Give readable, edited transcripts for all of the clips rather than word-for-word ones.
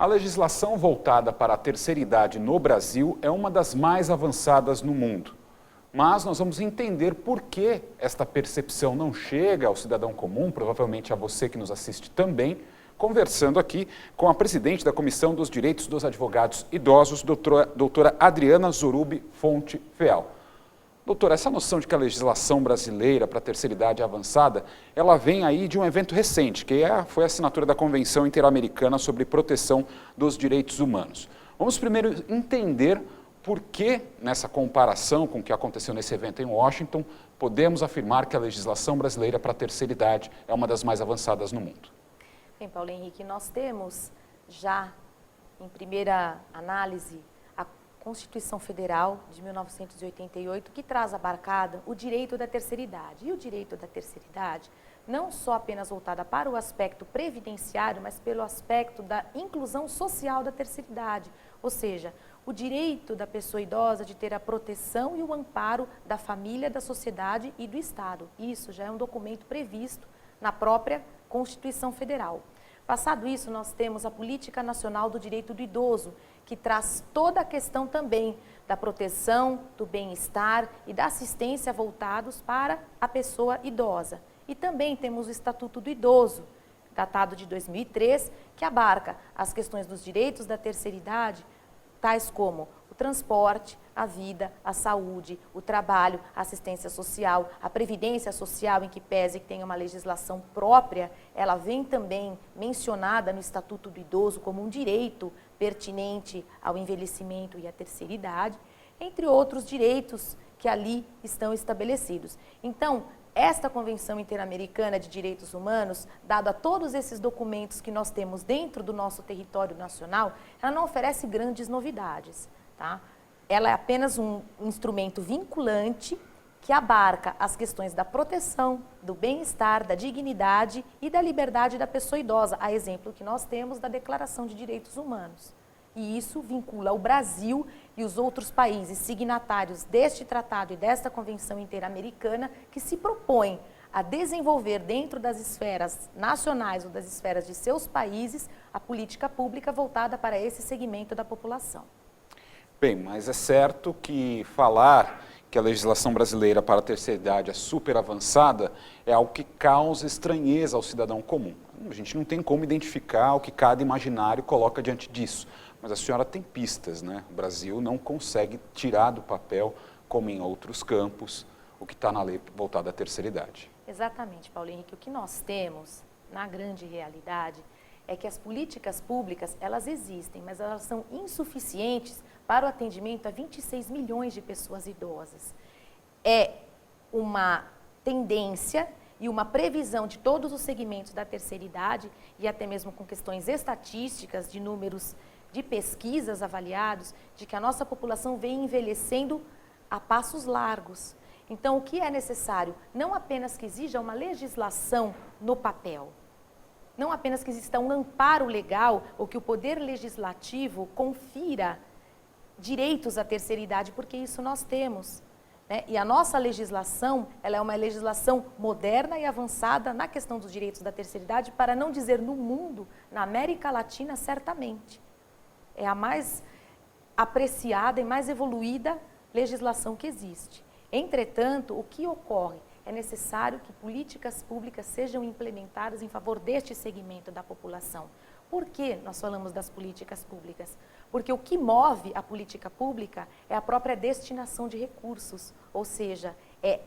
A legislação voltada para a terceira idade no Brasil é uma das mais avançadas no mundo. Mas nós vamos entender por que esta percepção não chega ao cidadão comum, provavelmente a você que nos assiste também, conversando aqui com a presidente da Comissão dos Direitos dos Advogados Idosos, doutora Adriana Zorubi Fonte Feal. Doutora, essa noção de que a legislação brasileira para a terceira idade é avançada, ela vem aí de um evento recente, que foi a assinatura da Convenção Interamericana sobre Proteção dos Direitos Humanos. Vamos primeiro entender por que, nessa comparação com o que aconteceu nesse evento em Washington, podemos afirmar que a legislação brasileira para a terceira idade é uma das mais avançadas no mundo. Bem, Paulo Henrique, nós temos já, em primeira análise, a Constituição Federal de 1988, que traz abarcada o direito da terceira idade. E o direito da terceira idade, não só apenas voltada para o aspecto previdenciário, mas pelo aspecto da inclusão social da terceira idade, ou seja, o direito da pessoa idosa de ter a proteção e o amparo da família, da sociedade e do Estado. Isso já é um documento previsto na própria Constituição Federal. Passado isso, nós temos a Política Nacional do Direito do Idoso, que traz toda a questão também da proteção, do bem-estar e da assistência voltados para a pessoa idosa. E também temos o Estatuto do Idoso, datado de 2003, que abarca as questões dos direitos da terceira idade, tais como o transporte, a vida, a saúde, o trabalho, a assistência social, a previdência social, em que pese que tenha uma legislação própria, ela vem também mencionada no Estatuto do Idoso como um direito pertinente ao envelhecimento e à terceira idade, entre outros direitos que ali estão estabelecidos. Então, esta Convenção Interamericana de Direitos Humanos, dado a todos esses documentos que nós temos dentro do nosso território nacional, ela não oferece grandes novidades, tá? Ela é apenas um instrumento vinculante que abarca as questões da proteção, do bem-estar, da dignidade e da liberdade da pessoa idosa, a exemplo que nós temos da Declaração de Direitos Humanos. E isso vincula o Brasil e os outros países signatários deste tratado e desta Convenção Interamericana que se propõem a desenvolver dentro das esferas nacionais ou das esferas de seus países a política pública voltada para esse segmento da população. Bem, mas é certo que falar que a legislação brasileira para a terceira idade é super avançada é algo que causa estranheza ao cidadão comum. A gente não tem como identificar o que cada imaginário coloca diante disso. Mas a senhora tem pistas, né? O Brasil não consegue tirar do papel, como em outros campos, o que está na lei voltada à terceira idade. Exatamente, Paulo Henrique. O que nós temos, na grande realidade, é que as políticas públicas, elas existem, mas elas são insuficientes para o atendimento a 26 milhões de pessoas idosas. É uma tendência e uma previsão de todos os segmentos da terceira idade, e até mesmo com questões estatísticas de números de pesquisas avaliados, de que a nossa população vem envelhecendo a passos largos. Então, o que é necessário? Não apenas que exija uma legislação no papel, não apenas que exista um amparo legal ou que o poder legislativo confira direitos à terceira idade, porque isso nós temos, né? E a nossa legislação, ela é uma legislação moderna e avançada na questão dos direitos da terceira idade, para não dizer no mundo, na América Latina, certamente. É a mais apreciada e mais evoluída legislação que existe. Entretanto, o que ocorre? É necessário que políticas públicas sejam implementadas em favor deste segmento da população. Por que nós falamos das políticas públicas? Porque o que move a política pública é a própria destinação de recursos, ou seja, é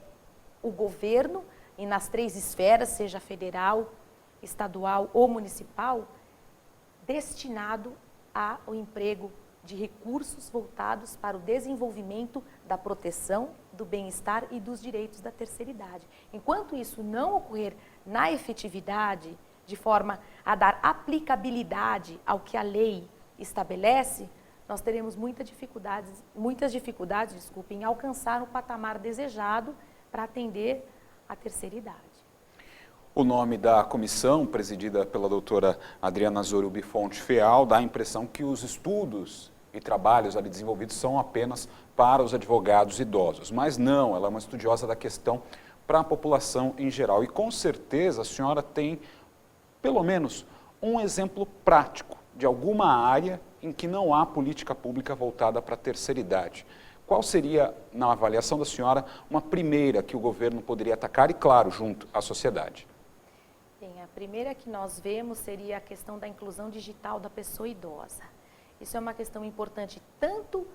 o governo, e nas três esferas, seja federal, estadual ou municipal, destinado ao emprego de recursos voltados para o desenvolvimento da proteção, do bem-estar e dos direitos da terceira idade. Enquanto isso não ocorrer na efetividade, de forma a dar aplicabilidade ao que a lei estabelece, nós teremos muitas dificuldades, em alcançar o patamar desejado para atender a terceira idade. O nome da comissão, presidida pela doutora Adriana Zorubi Fonte Feal, dá a impressão que os estudos e trabalhos ali desenvolvidos são apenas para os advogados idosos. Mas não, ela é uma estudiosa da questão para a população em geral. E com certeza a senhora tem, pelo menos, um exemplo prático de alguma área em que não há política pública voltada para a terceira idade. Qual seria, na avaliação da senhora, uma primeira que o governo poderia atacar e, claro, junto à sociedade? Bem, a primeira que nós vemos seria a questão da inclusão digital da pessoa idosa. Isso é uma questão importante tanto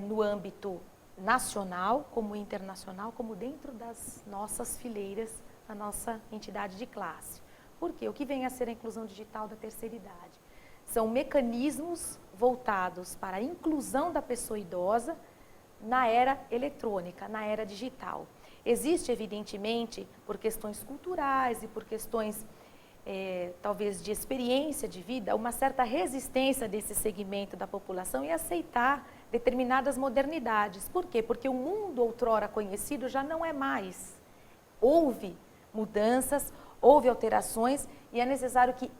no âmbito nacional, como internacional, como dentro das nossas fileiras, da nossa entidade de classe. Por quê? O que vem a ser a inclusão digital da terceira idade? São mecanismos voltados para a inclusão da pessoa idosa na era eletrônica, na era digital. Existe, evidentemente, por questões culturais e por questões, talvez, de experiência de vida, uma certa resistência desse segmento da população em aceitar determinadas modernidades. Por quê? Porque o mundo outrora conhecido já não é mais. Houve mudanças, houve alterações e é necessário que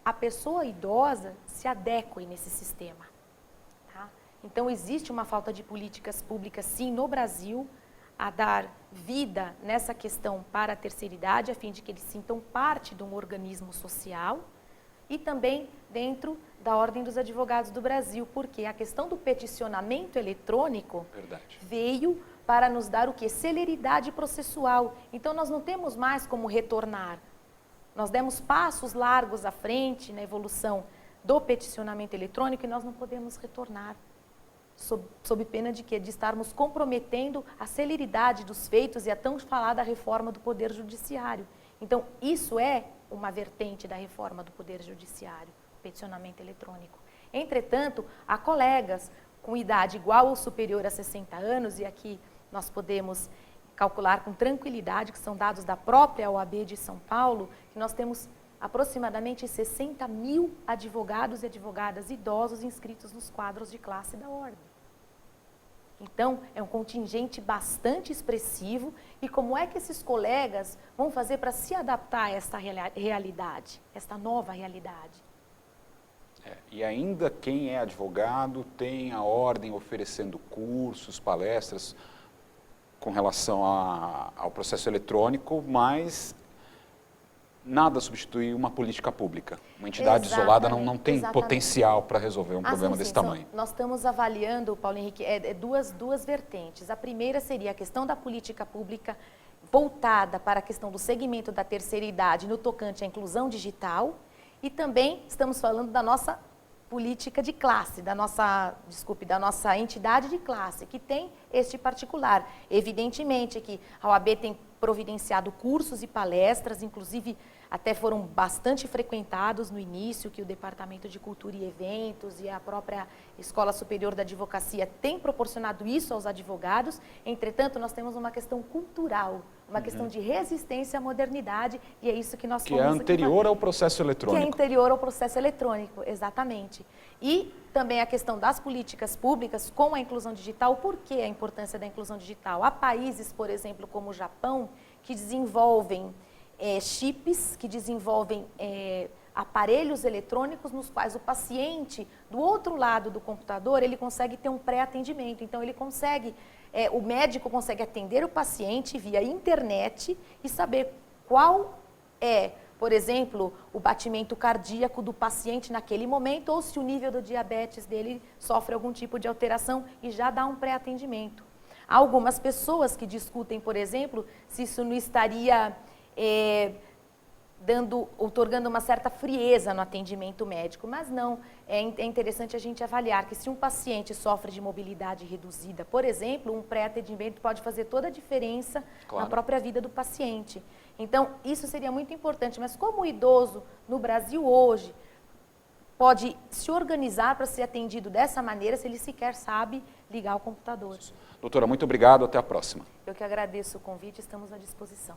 a pessoa idosa se adeque nesse sistema. Tá? Então, existe uma falta de políticas públicas, sim, no Brasil, a dar vida nessa questão para a terceira idade, a fim de que eles sintam parte de um organismo social e também dentro da Ordem dos Advogados do Brasil, porque a questão do peticionamento eletrônico veio para nos dar o quê? Celeridade processual. Então, nós não temos mais como retornar. Nós demos passos largos à frente na evolução do peticionamento eletrônico e nós não podemos retornar, sob pena de quê? De estarmos comprometendo a celeridade dos feitos e a tão falada reforma do Poder Judiciário. Então, isso é uma vertente da reforma do Poder Judiciário, o peticionamento eletrônico. Entretanto, há colegas com idade igual ou superior a 60 anos, e aqui nós podemos calcular com tranquilidade, que são dados da própria OAB de São Paulo, que nós temos aproximadamente 60 mil advogados e advogadas idosos inscritos nos quadros de classe da Ordem. Então, é um contingente bastante expressivo. E como é que esses colegas vão fazer para se adaptar a esta realidade, esta nova realidade? E ainda quem é advogado tem a Ordem oferecendo cursos, palestras com relação ao processo eletrônico, mas nada substitui uma política pública. Uma entidade isolada não tem potencial para resolver um problema desse tamanho. Nós estamos avaliando, Paulo Henrique, duas vertentes. A primeira seria a questão da política pública voltada para a questão do segmento da terceira idade no tocante à inclusão digital, e também estamos falando da nossa política de classe, da nossa entidade de classe, que tem este particular. Evidentemente que a OAB tem providenciado cursos e palestras, inclusive até foram bastante frequentados no início, que o Departamento de Cultura e Eventos e a própria Escola Superior da Advocacia tem proporcionado isso aos advogados. Entretanto, nós temos uma questão cultural, uma questão de resistência à modernidade, e é isso que nós que é anterior ao processo eletrônico. Que é anterior ao processo eletrônico, exatamente. E também a questão das políticas públicas com a inclusão digital. Por que a importância da inclusão digital? Há países, por exemplo, como o Japão, que desenvolvem chips, que desenvolvem aparelhos eletrônicos nos quais o paciente, do outro lado do computador, ele consegue ter um pré-atendimento. Então, ele consegue, o médico consegue atender o paciente via internet e saber qual é, por exemplo, o batimento cardíaco do paciente naquele momento, ou se o nível do diabetes dele sofre algum tipo de alteração, e já dá um pré-atendimento. Há algumas pessoas que discutem, por exemplo, se isso não estaria outorgando uma certa frieza no atendimento médico, mas não. É interessante a gente avaliar que se um paciente sofre de mobilidade reduzida, por exemplo, um pré-atendimento pode fazer toda a diferença na própria vida do paciente. Então, isso seria muito importante, mas como o idoso no Brasil hoje pode se organizar para ser atendido dessa maneira se ele sequer sabe ligar o computador? Doutora, muito obrigado, até a próxima. Eu que agradeço o convite, estamos à disposição.